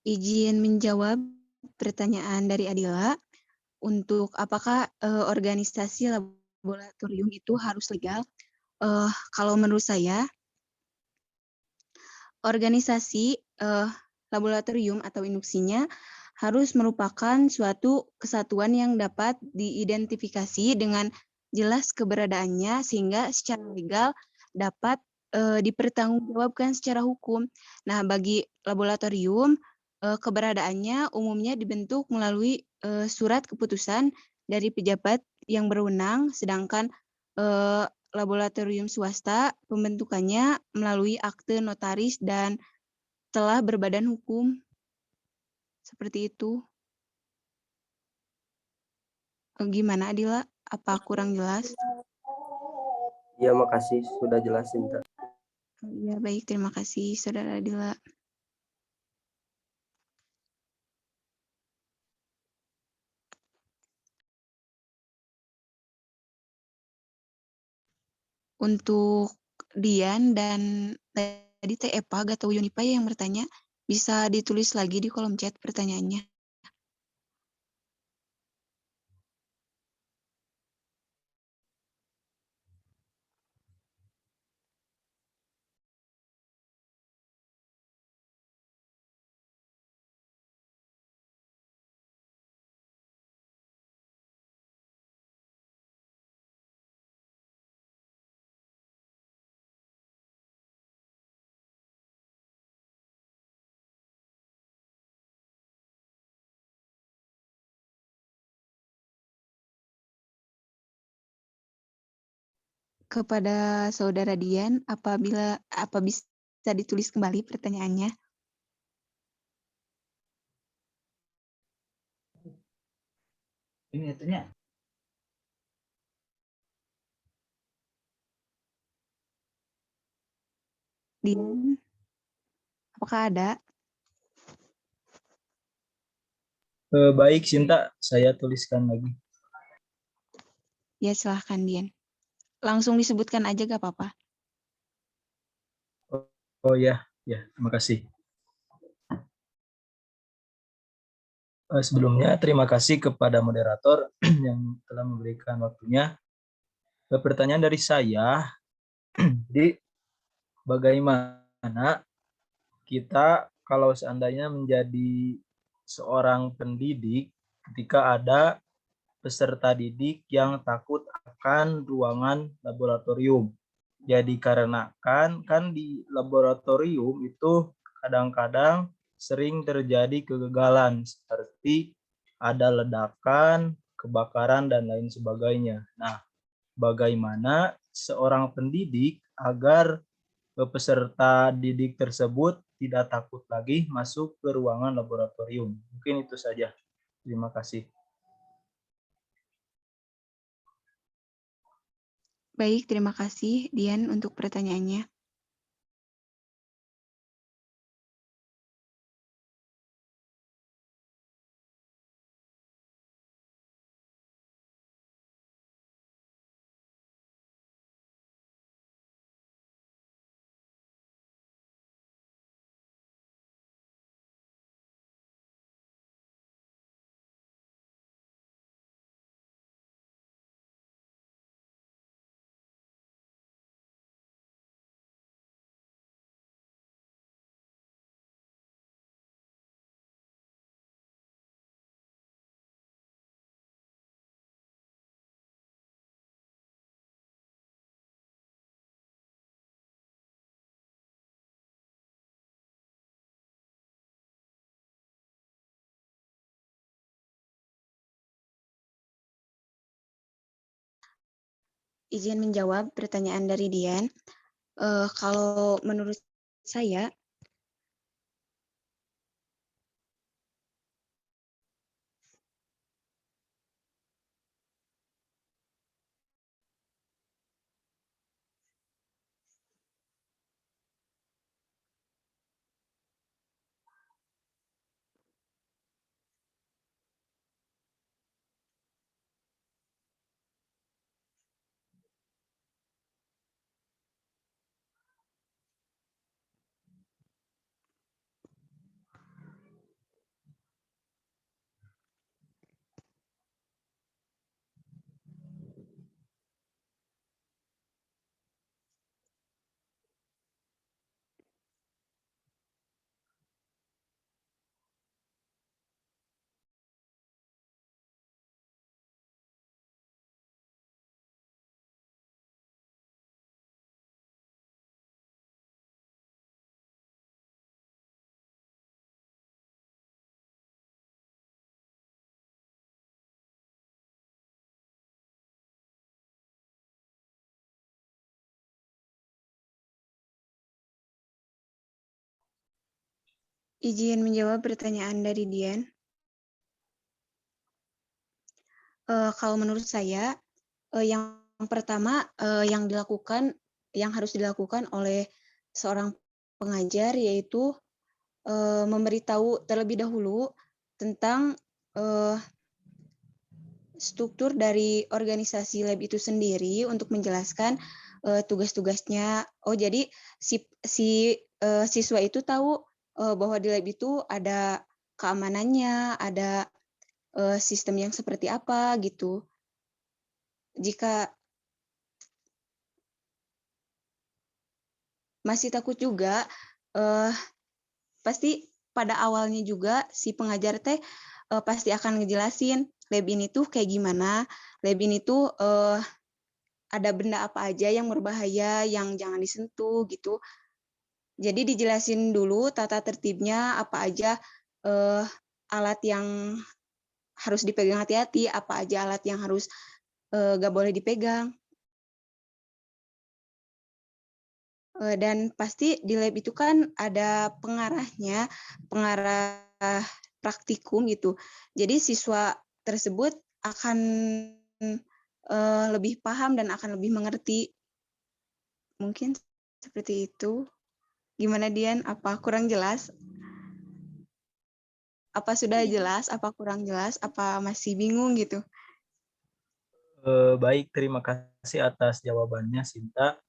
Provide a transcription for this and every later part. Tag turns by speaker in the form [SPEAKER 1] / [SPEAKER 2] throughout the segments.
[SPEAKER 1] Izin menjawab pertanyaan dari Adila. Untuk apakah organisasi laboratorium itu harus legal? Kalau menurut saya, organisasi laboratorium atau induksinya harus merupakan suatu kesatuan yang dapat diidentifikasi dengan jelas keberadaannya sehingga secara legal dapat dipertanggungjawabkan secara hukum. Nah, bagi laboratorium, keberadaannya umumnya dibentuk melalui surat keputusan dari pejabat yang berwenang, sedangkan eh, laboratorium swasta pembentukannya melalui akte notaris dan telah berbadan hukum. Seperti itu. Gimana Adila? Apa kurang jelas?
[SPEAKER 2] Ya, makasih sudah jelasin.
[SPEAKER 1] Ya, baik. Terima kasih, Saudara Adila. Untuk Dian dan tadi Teh Epag atau Yunipa yang bertanya, bisa ditulis lagi di kolom chat pertanyaannya. Kepada Saudara Dian, apa bisa ditulis kembali pertanyaannya?
[SPEAKER 3] Ini tanya.
[SPEAKER 1] Dian, apakah ada?
[SPEAKER 3] Baik, Sinta, saya tuliskan lagi.
[SPEAKER 1] Ya, silahkan Dian. Langsung disebutkan aja gak apa-apa.
[SPEAKER 3] Oh ya, terima kasih. Sebelumnya terima kasih kepada moderator yang telah memberikan waktunya. Pertanyaan dari saya, jadi bagaimana kita kalau seandainya menjadi seorang pendidik ketika ada peserta didik yang takut akan ruangan laboratorium. Jadi karena kan di laboratorium itu kadang-kadang sering terjadi kegagalan seperti ada ledakan, kebakaran dan lain sebagainya. Nah, bagaimana seorang pendidik agar peserta didik tersebut tidak takut lagi masuk ke ruangan laboratorium? Mungkin itu saja. Terima kasih.
[SPEAKER 1] Baik, terima kasih Dian untuk pertanyaannya. Izin menjawab pertanyaan dari Dian. Kalau menurut saya, Izin menjawab pertanyaan dari Dian. Kalau menurut saya, yang pertama yang harus dilakukan oleh seorang pengajar yaitu memberitahu terlebih dahulu tentang struktur dari organisasi lab itu sendiri untuk menjelaskan tugas-tugasnya. Oh, jadi si siswa itu tahu bahwa di lab itu ada keamanannya, ada sistem yang seperti apa gitu. Jika masih takut juga, pasti pada awalnya juga si pengajar teh pasti akan ngejelasin lab ini tuh kayak gimana, lab ini tuh ada benda apa aja yang berbahaya, yang jangan disentuh gitu. Jadi dijelasin dulu tata tertibnya, apa aja alat yang harus dipegang hati-hati, apa aja alat yang harus nggak boleh dipegang. Dan pasti di lab itu kan ada pengarahnya, pengarah praktikum gitu. Jadi siswa tersebut akan lebih paham dan akan lebih mengerti. Mungkin seperti itu. Gimana Dian? Apa kurang jelas? Apa sudah jelas? Apa kurang jelas? Apa masih bingung gitu?
[SPEAKER 3] Baik, terima kasih atas jawabannya, Sinta.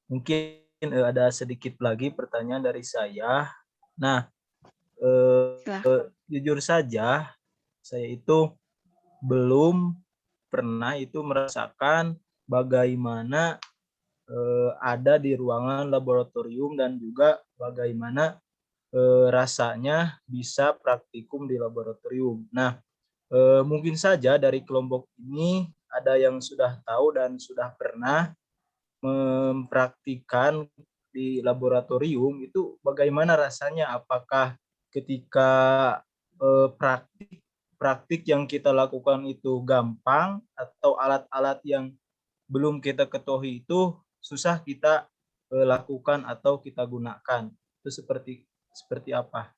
[SPEAKER 3] Mungkin ada sedikit lagi pertanyaan dari saya. Nah,
[SPEAKER 1] Silahkan.
[SPEAKER 3] jujur saja, saya itu belum pernah itu merasakan bagaimana ada di ruangan laboratorium dan juga bagaimana rasanya bisa praktikum di laboratorium. Nah, mungkin saja dari kelompok ini ada yang sudah tahu dan sudah pernah mempraktikkan di laboratorium itu bagaimana rasanya? Apakah ketika praktik yang kita lakukan itu gampang atau alat-alat yang belum kita ketahui itu susah kita lakukan atau kita gunakan? Itu seperti apa?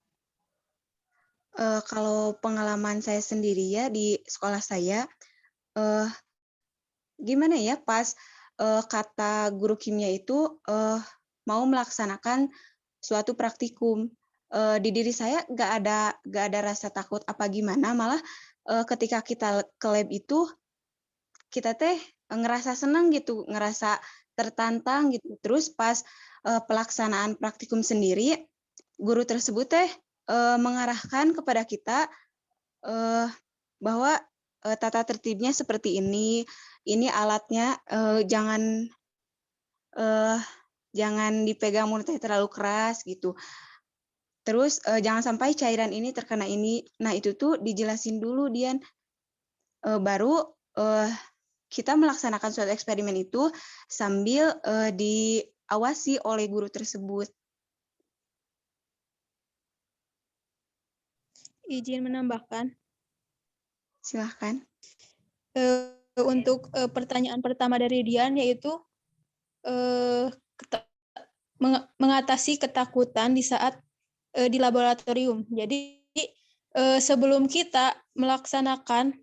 [SPEAKER 1] Kalau pengalaman saya sendiri ya di sekolah saya, gimana ya pas kata guru kimia itu mau melaksanakan suatu praktikum, di diri saya nggak ada rasa takut apa gimana, malah ketika kita ke lab itu kita teh ngerasa senang gitu, ngerasa tertantang gitu. Terus pas pelaksanaan praktikum sendiri, guru tersebut teh mengarahkan kepada kita bahwa tata tertibnya seperti ini alatnya jangan dipegang mulutnya terlalu keras gitu. Terus jangan sampai cairan ini terkena ini. Nah itu tuh dijelasin dulu Dian. Baru kita melaksanakan suatu eksperimen itu sambil diawasi oleh guru tersebut.
[SPEAKER 4] Izin menambahkan.
[SPEAKER 1] Silahkan.
[SPEAKER 4] Untuk pertanyaan pertama dari Dian, yaitu mengatasi ketakutan di saat di laboratorium. Jadi sebelum kita melaksanakan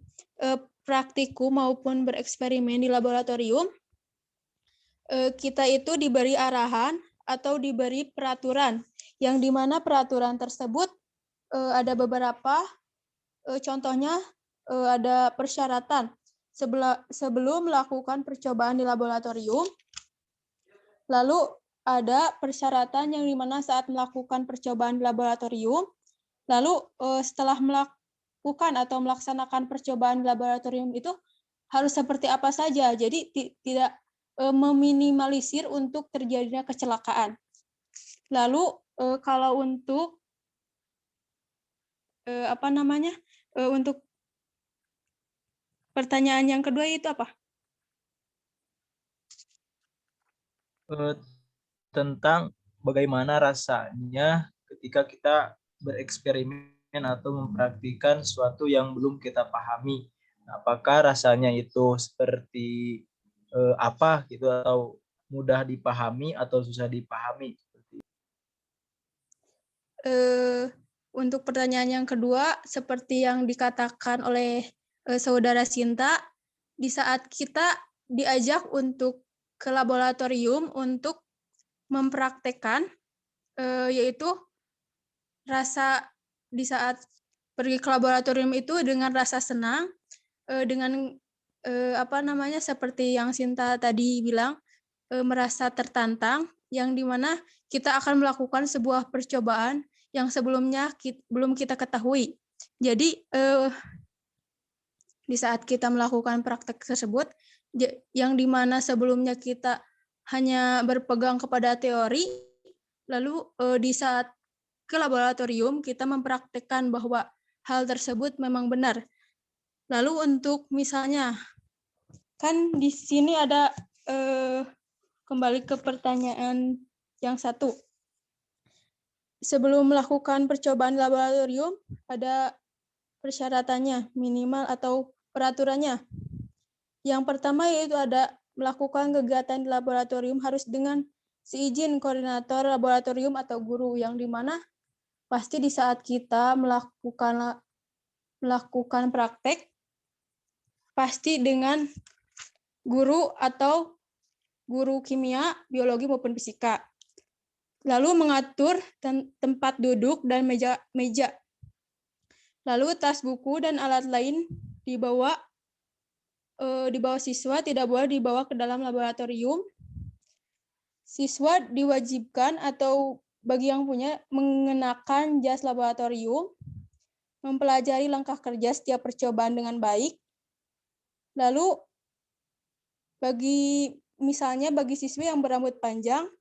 [SPEAKER 4] praktikum maupun bereksperimen di laboratorium, kita itu diberi arahan atau diberi peraturan, yang dimana peraturan tersebut ada beberapa, contohnya ada persyaratan sebelum melakukan percobaan di laboratorium. Lalu ada persyaratan yang dimana saat melakukan percobaan di laboratorium, lalu setelah melakukan atau melaksanakan percobaan di laboratorium itu harus seperti apa saja. Jadi tidak meminimalisir untuk terjadinya kecelakaan. Lalu kalau untuk untuk pertanyaan yang kedua itu apa?
[SPEAKER 3] Tentang bagaimana rasanya ketika kita bereksperimen atau mempraktikkan sesuatu yang belum kita pahami. Apakah rasanya itu seperti apa gitu, atau mudah dipahami atau susah dipahami?
[SPEAKER 4] untuk pertanyaan yang kedua, seperti yang dikatakan oleh Saudara Sinta, di saat kita diajak untuk ke laboratorium untuk mempraktekkan, yaitu rasa di saat pergi ke laboratorium itu dengan rasa senang, dengan seperti yang Sinta tadi bilang, merasa tertantang, yang dimana kita akan melakukan sebuah percobaan yang sebelumnya belum kita ketahui. Jadi di saat kita melakukan praktek tersebut, yang dimana sebelumnya kita hanya berpegang kepada teori, lalu di saat ke laboratorium kita mempraktekkan bahwa hal tersebut memang benar. Lalu untuk misalnya, kan di sini ada kembali ke pertanyaan yang satu. Sebelum melakukan percobaan laboratorium, ada persyaratannya, minimal atau peraturannya. Yang pertama yaitu ada melakukan kegiatan di laboratorium harus dengan seizin koordinator laboratorium atau guru, yang dimana pasti di saat kita melakukan praktek, pasti dengan guru atau guru kimia, biologi maupun fisika. Lalu mengatur tempat duduk dan meja. Lalu tas buku dan alat lain dibawa siswa, tidak boleh dibawa ke dalam laboratorium. Siswa diwajibkan atau bagi yang punya mengenakan jas laboratorium, mempelajari langkah kerja setiap percobaan dengan baik. Lalu bagi siswa yang berambut panjang,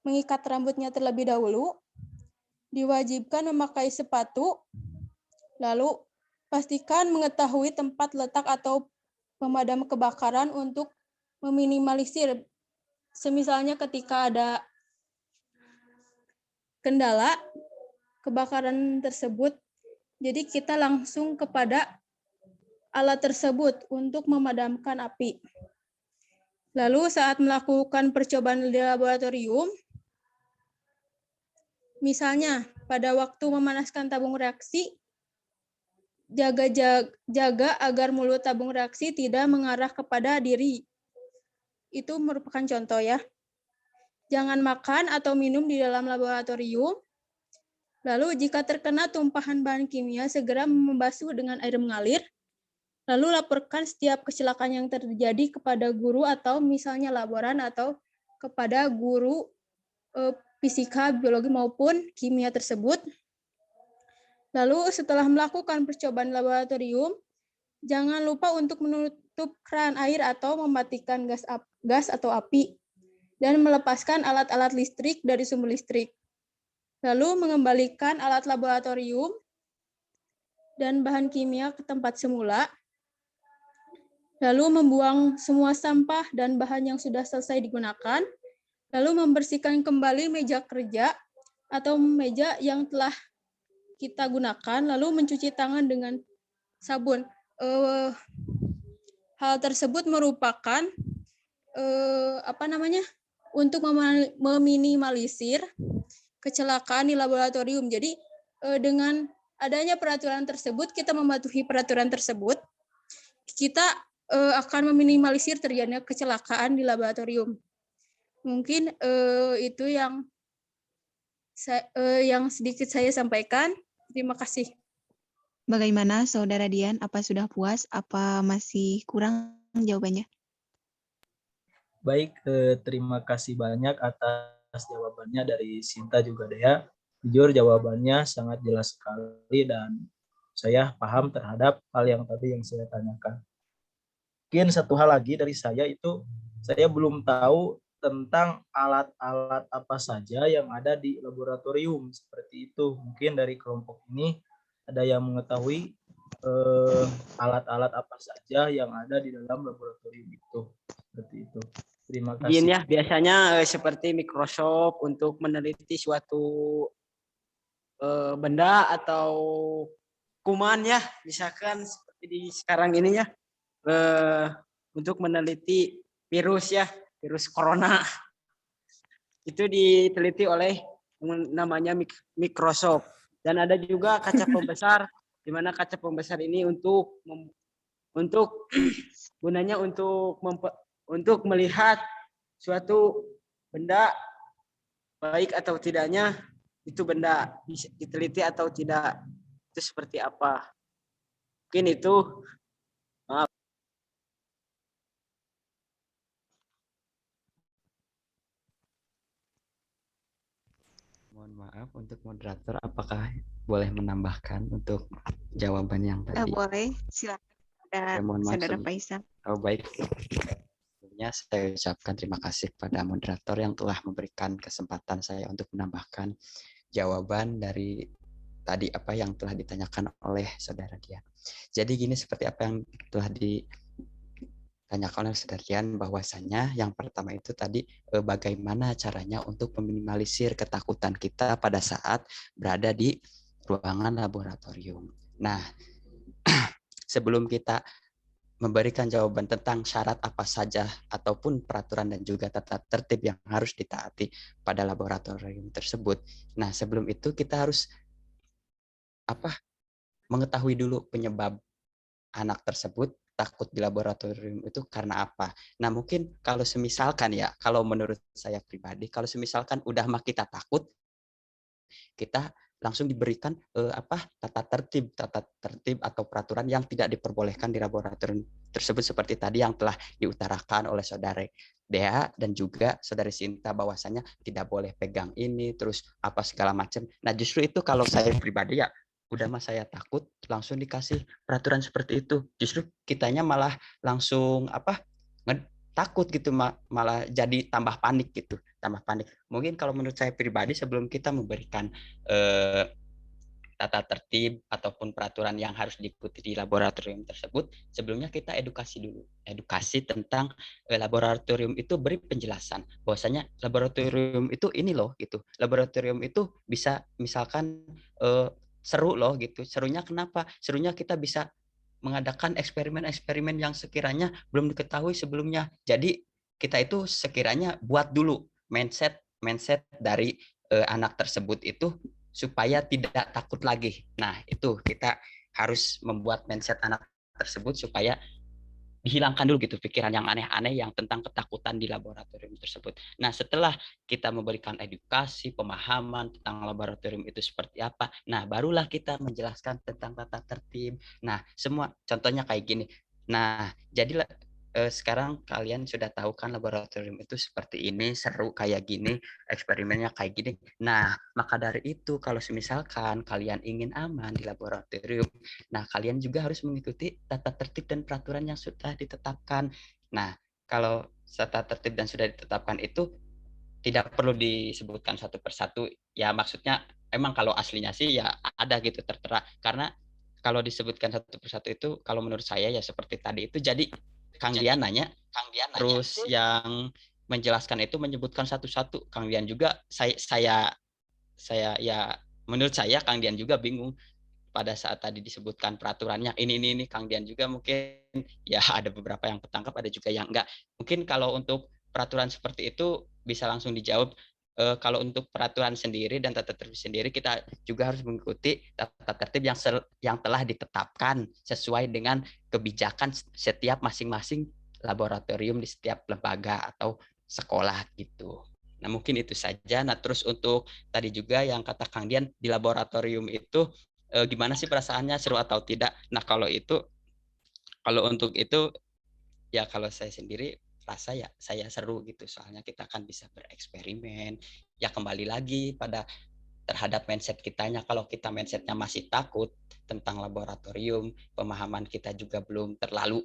[SPEAKER 4] mengikat rambutnya terlebih dahulu, diwajibkan memakai sepatu, lalu pastikan mengetahui tempat letak atau pemadam kebakaran untuk meminimalisir, semisalnya ketika ada kendala kebakaran tersebut, jadi kita langsung kepada alat tersebut untuk memadamkan api. Lalu saat melakukan percobaan di laboratorium, misalnya pada waktu memanaskan tabung reaksi, jaga agar mulut tabung reaksi tidak mengarah kepada diri. Itu merupakan contoh ya. Jangan makan atau minum di dalam laboratorium. Lalu jika terkena tumpahan bahan kimia, segera membasuh dengan air mengalir. Lalu laporkan setiap kecelakaan yang terjadi kepada guru atau misalnya laboran atau kepada guru fisika, biologi maupun kimia tersebut. Lalu setelah melakukan percobaan laboratorium, jangan lupa untuk menutup keran air atau mematikan gas atau api dan melepaskan alat-alat listrik dari sumber listrik. Lalu mengembalikan alat laboratorium dan bahan kimia ke tempat semula. Lalu membuang semua sampah dan bahan yang sudah selesai digunakan. Lalu membersihkan kembali meja kerja atau meja yang telah kita gunakan, lalu mencuci tangan dengan sabun. Hal tersebut merupakan untuk meminimalisir kecelakaan di laboratorium. Jadi dengan adanya peraturan tersebut, kita mematuhi peraturan tersebut, kita akan meminimalisir terjadinya kecelakaan di laboratorium. Mungkin itu yang sedikit saya sampaikan. Terima kasih.
[SPEAKER 1] Bagaimana Saudara Dian? Apa sudah puas? Apa masih kurang jawabannya?
[SPEAKER 3] Baik, terima kasih banyak atas jawabannya dari Sinta juga Dea. Jujur jawabannya sangat jelas sekali dan saya paham terhadap hal yang tadi yang saya tanyakan. Mungkin satu hal lagi dari saya itu, saya belum tahu tentang alat-alat apa saja yang ada di laboratorium seperti itu. Mungkin dari kelompok ini ada yang mengetahui alat-alat apa saja yang ada di dalam laboratorium itu. Seperti itu. Terima kasih.
[SPEAKER 2] Izin ya, biasanya seperti Microsoft untuk meneliti suatu benda atau kuman ya, misalkan seperti di sekarang ini ya, untuk meneliti virus ya, virus corona. Itu diteliti oleh namanya Microsoft. Dan ada juga kaca pembesar, di mana kaca pembesar ini untuk gunanya untuk melihat suatu benda baik atau tidaknya, itu benda bisa diteliti atau tidak, itu seperti apa. Mungkin itu. Maaf.
[SPEAKER 5] Mohon maaf untuk moderator, apakah boleh menambahkan untuk jawaban yang tadi?
[SPEAKER 1] Boleh, silakan. Ada
[SPEAKER 5] Mohon maaf
[SPEAKER 1] Saudara Faisal.
[SPEAKER 5] Oh, baik. Sebelumnya saya ucapkan terima kasih kepada moderator yang telah memberikan kesempatan saya untuk menambahkan jawaban dari tadi apa yang telah ditanyakan oleh Saudara Dian. Jadi gini, seperti apa yang telah ditanyakan oleh Saudara Dian, bahwasannya yang pertama itu tadi bagaimana caranya untuk meminimalisir ketakutan kita pada saat berada di ruangan laboratorium. Nah, sebelum kita memberikan jawaban tentang syarat apa saja ataupun peraturan dan juga tata tertib yang harus ditaati pada laboratorium tersebut. Nah, sebelum itu kita harus mengetahui dulu penyebab anak tersebut takut di laboratorium itu karena apa. Nah, mungkin kalau semisalkan ya, kalau menurut saya pribadi, kalau semisalkan udah mah kita takut, kita langsung diberikan tata tertib atau peraturan yang tidak diperbolehkan di laboratorium tersebut, seperti tadi yang telah diutarakan oleh Saudara Dea dan juga Saudari Sinta, bahwasanya tidak boleh pegang ini terus apa segala macam. Nah, justru itu kalau saya pribadi ya udah mah saya takut, langsung dikasih peraturan seperti itu, justru kitanya malah langsung takut gitu, malah jadi tambah panik gitu, tambah panik. Mungkin kalau menurut saya pribadi, sebelum kita memberikan tata tertib ataupun peraturan yang harus diikuti di laboratorium tersebut, sebelumnya kita edukasi dulu, edukasi tentang laboratorium itu, beri penjelasan bahwasanya laboratorium itu ini loh gitu, laboratorium itu bisa misalkan seru loh gitu. Serunya kenapa? Serunya kita bisa mengadakan eksperimen-eksperimen yang sekiranya belum diketahui sebelumnya. Jadi kita itu sekiranya buat dulu mindset dari anak tersebut itu supaya tidak takut lagi. Nah, itu kita harus membuat mindset anak tersebut supaya dihilangkan dulu gitu pikiran yang aneh-aneh yang tentang ketakutan di laboratorium tersebut. Nah, setelah kita memberikan edukasi, pemahaman tentang laboratorium itu seperti apa, nah barulah kita menjelaskan tentang tata tertib. Nah, semua contohnya kayak gini. Nah, jadilah sekarang kalian sudah tahu kan laboratorium itu seperti ini, seru kayak gini, eksperimennya kayak gini. Nah, maka dari itu kalau misalkan kalian ingin aman di laboratorium, nah kalian juga harus mengikuti tata tertib dan peraturan yang sudah ditetapkan. Nah, kalau tata tertib dan sudah ditetapkan itu tidak perlu disebutkan satu persatu. Ya maksudnya emang kalau aslinya sih ya ada gitu tertera. Karena kalau disebutkan satu persatu itu, kalau menurut saya ya seperti tadi itu, jadi Kang Dian nanya, terus yang menjelaskan itu menyebutkan satu-satu. Kang Dian juga saya ya menurut saya Kang Dian juga bingung pada saat tadi disebutkan peraturannya ini Kang Dian juga mungkin ya ada beberapa yang ketangkap, ada juga yang enggak. Mungkin kalau untuk peraturan seperti itu bisa langsung dijawab. Kalau untuk peraturan sendiri dan tata tertib sendiri, kita juga harus mengikuti tata tertib yang telah ditetapkan sesuai dengan kebijakan setiap masing-masing laboratorium di setiap lembaga atau sekolah gitu. Nah, mungkin itu saja. Nah, terus untuk tadi juga yang kata Kang Dian, di laboratorium itu gimana sih perasaannya, seru atau tidak? Nah, kalau untuk itu ya kalau saya sendiri rasa ya saya seru gitu, soalnya kita kan bisa bereksperimen. Ya kembali lagi pada terhadap mindset kitanya. Kalau kita mindsetnya masih takut tentang laboratorium, pemahaman kita juga belum terlalu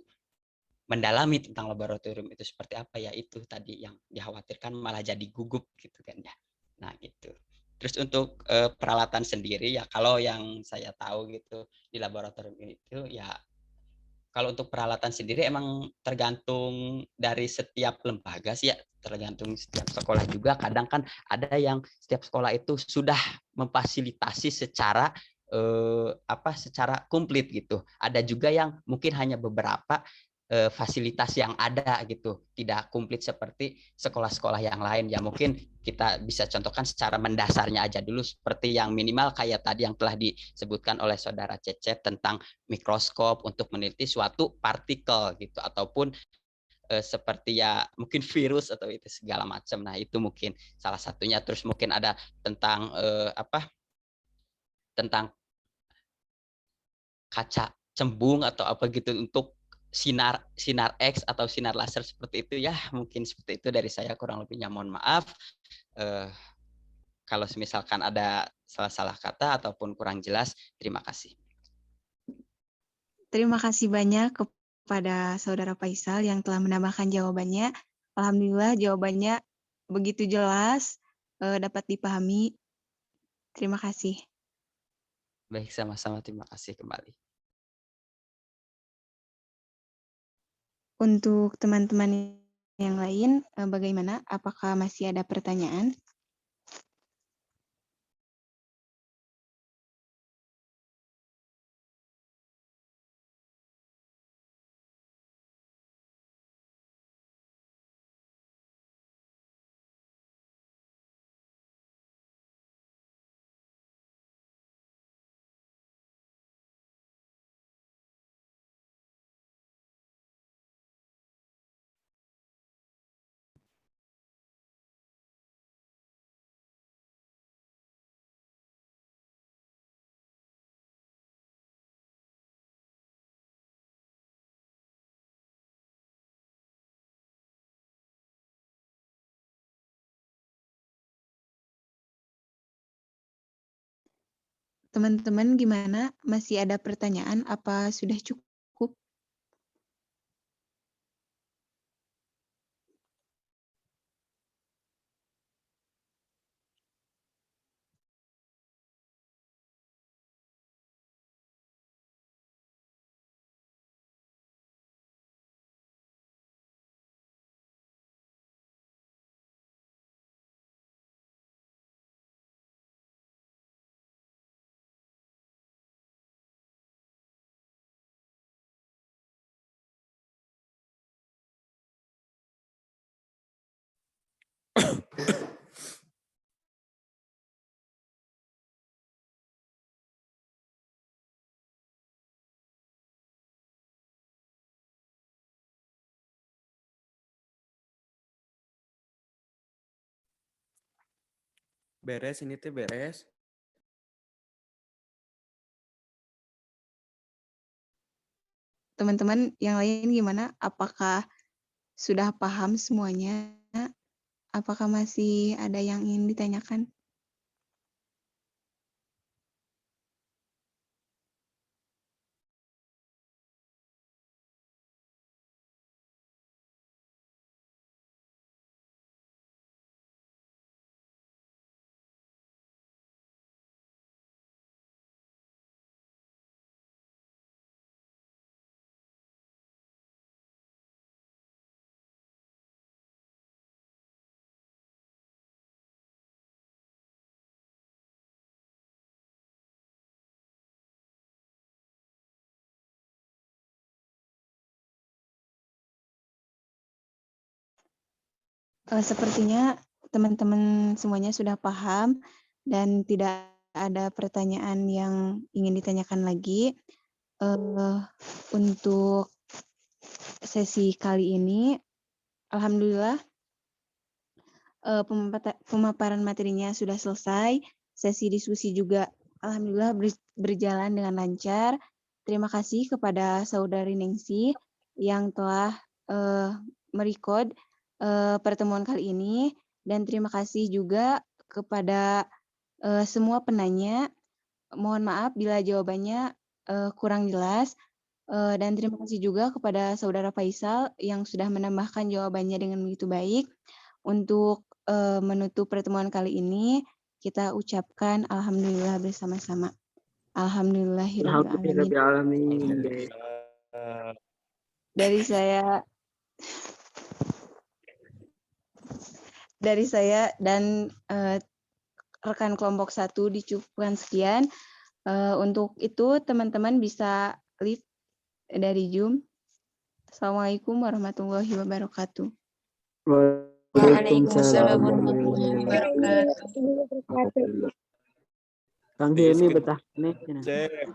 [SPEAKER 5] mendalami tentang laboratorium itu seperti apa, ya itu tadi yang dikhawatirkan malah jadi gugup gitu kan ya. Nah gitu. Terus untuk peralatan sendiri ya, kalau yang saya tahu gitu di laboratorium itu ya, kalau untuk peralatan sendiri emang tergantung dari setiap lembaga sih ya, tergantung setiap sekolah juga. Kadang kan ada yang setiap sekolah itu sudah memfasilitasi secara secara komplit gitu. Ada juga yang mungkin hanya beberapa fasilitas yang ada gitu, tidak komplit seperti sekolah-sekolah yang lain. Ya mungkin kita bisa contohkan secara mendasarnya aja dulu, seperti yang minimal kayak tadi yang telah disebutkan oleh saudara Cecep tentang mikroskop untuk meneliti suatu partikel gitu, ataupun seperti ya mungkin virus atau itu segala macam. Nah itu mungkin salah satunya. Terus mungkin ada tentang tentang kaca cembung atau apa gitu untuk sinar X atau sinar laser seperti itu ya. Mungkin seperti itu dari saya, kurang lebihnya mohon maaf kalau misalkan ada salah-salah kata ataupun kurang jelas. Terima kasih.
[SPEAKER 1] Terima kasih banyak kepada Saudara Faisal yang telah menambahkan jawabannya. Alhamdulillah jawabannya begitu jelas, dapat dipahami. Terima kasih.
[SPEAKER 5] Baik, sama-sama, terima kasih kembali.
[SPEAKER 1] Untuk teman-teman yang lain, bagaimana? Apakah masih ada pertanyaan? Teman-teman gimana? Masih ada pertanyaan? Apa sudah cukup?
[SPEAKER 6] Beres ini teh beres.
[SPEAKER 1] Teman-teman yang lain gimana? Apakah sudah paham semuanya? Apakah masih ada yang ingin ditanyakan? Sepertinya teman-teman semuanya sudah paham dan tidak ada pertanyaan yang ingin ditanyakan lagi. Untuk sesi kali ini, alhamdulillah pemaparan materinya sudah selesai. Sesi diskusi juga alhamdulillah berjalan dengan lancar. Terima kasih kepada Saudari Ningsih yang telah merekod pertemuan kali ini, dan terima kasih juga kepada semua penanya. Mohon maaf bila jawabannya kurang jelas, dan terima kasih juga kepada Saudara Faisal yang sudah menambahkan jawabannya dengan begitu baik. Untuk menutup pertemuan kali ini, kita ucapkan alhamdulillah bersama-sama. Alhamdulillahirabbil alamin. Dari saya dan rekan kelompok 1 dicukupkan sekian. Untuk itu teman-teman bisa leave dari Zoom. Assalamualaikum warahmatullahi wabarakatuh.
[SPEAKER 7] Waalaikumsalam
[SPEAKER 8] warahmatullahi wabarakatuh.
[SPEAKER 7] Kang Hilmi betah nih.
[SPEAKER 6] Cek.